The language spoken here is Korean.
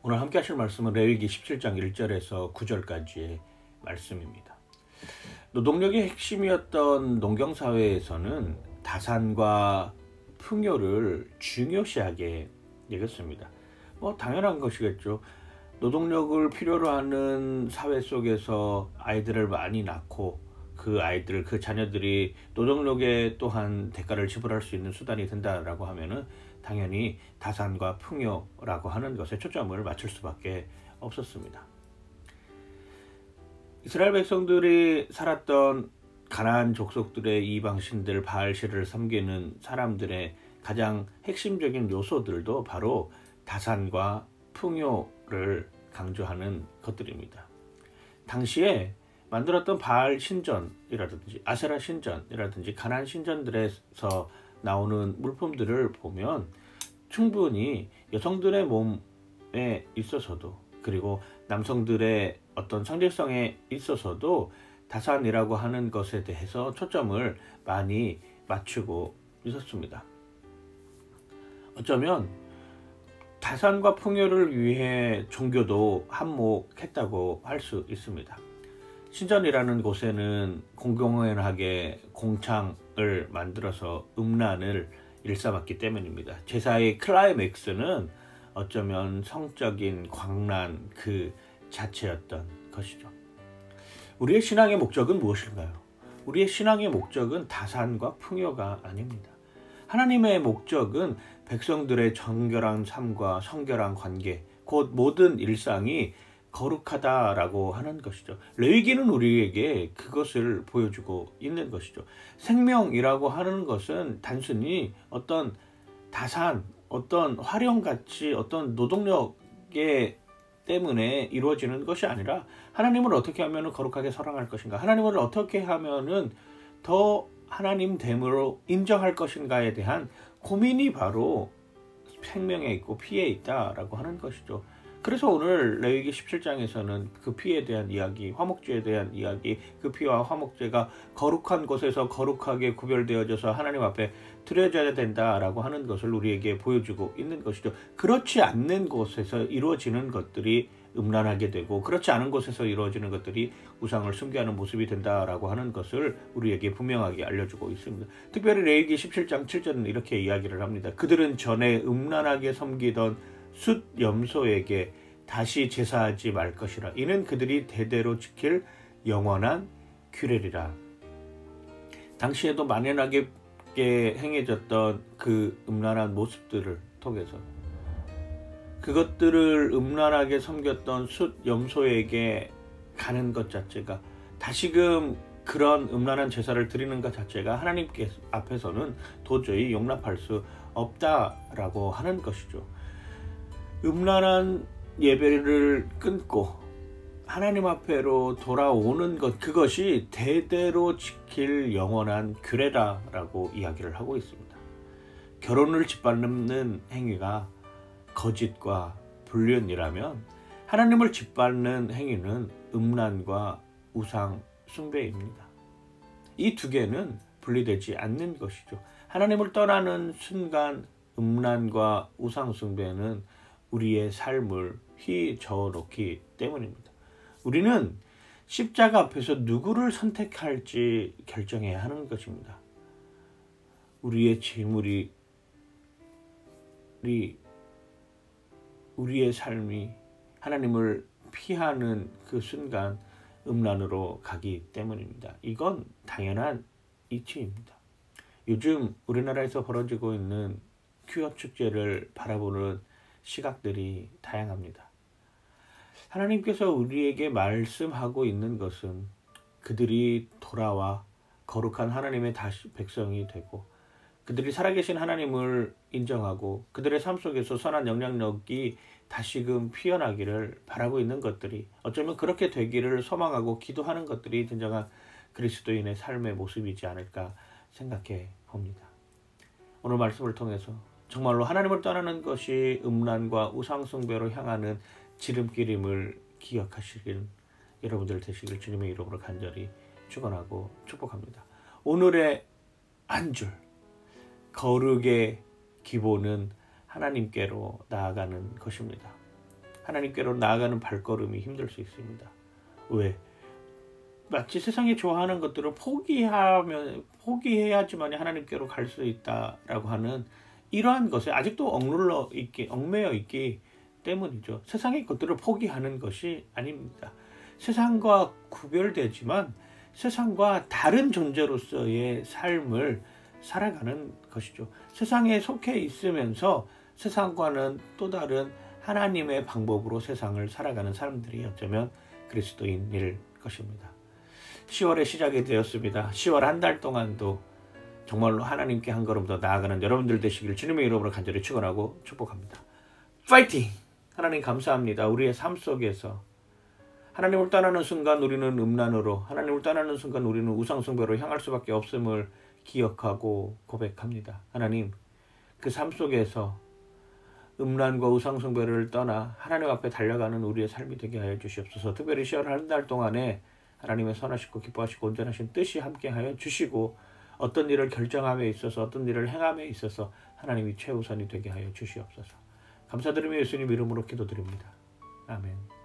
오늘 함께 하실 말씀은 레위기 17장 1절에서 9절까지의 말씀입니다. 노동력이 핵심이었던 농경사회에서는 다산과 풍요를 중요시하게 여겼습니다. 당연한 것이겠죠. 노동력을 필요로 하는 사회 속에서 아이들을 많이 낳고 그 자녀들이 노동력에 또한 대가를 지불할 수 있는 수단이 된다라고 하면은 당연히 다산과 풍요라고 하는 것에 초점을 맞출 수밖에 없었습니다. 이스라엘 백성들이 살았던 가나안 족속들의 이방신들 바알신을 섬기는 사람들의 가장 핵심적인 요소들도 바로 다산과 풍요를 강조하는 것들입니다. 당시에 만들었던 바알 신전이라든지 아세라 신전이라든지 가나안 신전들에서 나오는 물품들을 보면 충분히 여성들의 몸에 있어서도 그리고 남성들의 어떤 상징성에 있어서도 다산이라고 하는 것에 대해서 초점을 많이 맞추고 있었습니다. 어쩌면 다산과 풍요를 위해 종교도 한몫했다고 할 수 있습니다. 신전이라는 곳에는 공공연하게 공창을 만들어서 음란을 일삼았기 때문입니다. 제사의 클라이맥스는 어쩌면 성적인 광란 그 자체였던 것이죠. 우리의 신앙의 목적은 무엇일까요? 우리의 신앙의 목적은 다산과 풍요가 아닙니다. 하나님의 목적은 백성들의 정결한 삶과 성결한 관계, 곧 모든 일상이 거룩하다라고 하는 것이죠. 레위기는 우리에게 그것을 보여주고 있는 것이죠. 생명이라고 하는 것은 단순히 어떤 다산, 어떤 활용가치, 어떤 노동력에 때문에 이루어지는 것이 아니라 하나님을 어떻게 하면 거룩하게 사랑할 것인가, 하나님을 어떻게 하면 더 하나님됨으로 인정할 것인가에 대한 고민이 바로 생명에 있고 피에 있다라고 하는 것이죠. 그래서 오늘 레위기 17장에서는 그 피에 대한 이야기, 화목제에 대한 이야기, 그 피와 화목제가 거룩한 곳에서 거룩하게 구별되어져서 하나님 앞에 드려져야 된다라고 하는 것을 우리에게 보여주고 있는 것이죠. 그렇지 않는 곳에서 이루어지는 것들이 음란하게 되고 그렇지 않은 곳에서 이루어지는 것들이 우상을 숭배하는 모습이 된다라고 하는 것을 우리에게 분명하게 알려주고 있습니다. 특별히 레위기 17장 7절은 이렇게 이야기를 합니다. 그들은 전에 음란하게 섬기던 숫 염소에게 다시 제사하지 말 것이라. 이는 그들이 대대로 지킬 영원한 규례리라. 당시에도 만연하게 행해졌던 그 음란한 모습들을 통해서 그것들을 음란하게 섬겼던 숫 염소에게 가는 것 자체가 다시금 그런 음란한 제사를 드리는 것 자체가 하나님 앞에서는 도저히 용납할 수 없다라고 하는 것이죠. 음란한 예배를 끊고 하나님 앞에로 돌아오는 것, 그것이 대대로 지킬 영원한 규례다라고 이야기를 하고 있습니다. 결혼을 짓밟는 행위가 거짓과 불륜이라면 하나님을 짓밟는 행위는 음란과 우상 숭배입니다. 이 두 개는 분리되지 않는 것이죠. 하나님을 떠나는 순간 음란과 우상 숭배는 우리의 삶을 휘저어놓기 때문입니다. 우리는 십자가 앞에서 누구를 선택할지 결정해야 하는 것입니다. 우리의 재물이, 우리의 삶이 하나님을 피하는 그 순간 음란으로 가기 때문입니다. 이건 당연한 이치입니다. 요즘 우리나라에서 벌어지고 있는 퀴어 축제를 바라보는 시각들이 다양합니다. 하나님께서 우리에게 말씀하고 있는 것은 그들이 돌아와 거룩한 하나님의 백성이 되고 그들이 살아계신 하나님을 인정하고 그들의 삶 속에서 선한 영향력이 다시금 피어나기를 바라고 있는 것들이 어쩌면 그렇게 되기를 소망하고 기도하는 것들이 진정한 그리스도인의 삶의 모습이지 않을까 생각해 봅니다. 오늘 말씀을 통해서 정말로 하나님을 떠나는 것이 음란과 우상숭배로 향하는 지름길임을 기억하시길 여러분들 되시길 주님의 이름으로 간절히 축원하고 축복합니다. 오늘의 한 줄, 거룩의 기본은 하나님께로 나아가는 것입니다. 하나님께로 나아가는 발걸음이 힘들 수 있습니다. 왜? 마치 세상이 좋아하는 것들을 포기해야지만 하나님께로 갈 수 있다라고 하는 이러한 것에 아직도 얽매여 있기 때문이죠. 세상의 것들을 포기하는 것이 아닙니다. 세상과 구별되지만 세상과 다른 존재로서의 삶을 살아가는 것이죠. 세상에 속해 있으면서 세상과는 또 다른 하나님의 방법으로 세상을 살아가는 사람들이 어쩌면 그리스도인일 것입니다. 10월의 시작이 되었습니다. 10월 한 달 동안도 정말로 하나님께 한 걸음 더 나아가는 여러분들 되시길 주님의 이름으로 간절히 축원하고 축복합니다. 파이팅! 하나님 감사합니다. 우리의 삶 속에서 하나님을 떠나는 순간 우리는 음란으로, 하나님을 떠나는 순간 우리는 우상숭배로 향할 수밖에 없음을 기억하고 고백합니다. 하나님, 그 삶 속에서 음란과 우상숭배를 떠나 하나님 앞에 달려가는 우리의 삶이 되게 하여 주시옵소서. 특별히 10월 한 달 동안에 하나님의 선하시고 기뻐하시고 온전하신 뜻이 함께하여 주시고 어떤 일을 결정함에 있어서 어떤 일을 행함에 있어서 하나님이 최우선이 되게 하여 주시옵소서. 감사드리며 예수님 이름으로 기도드립니다. 아멘.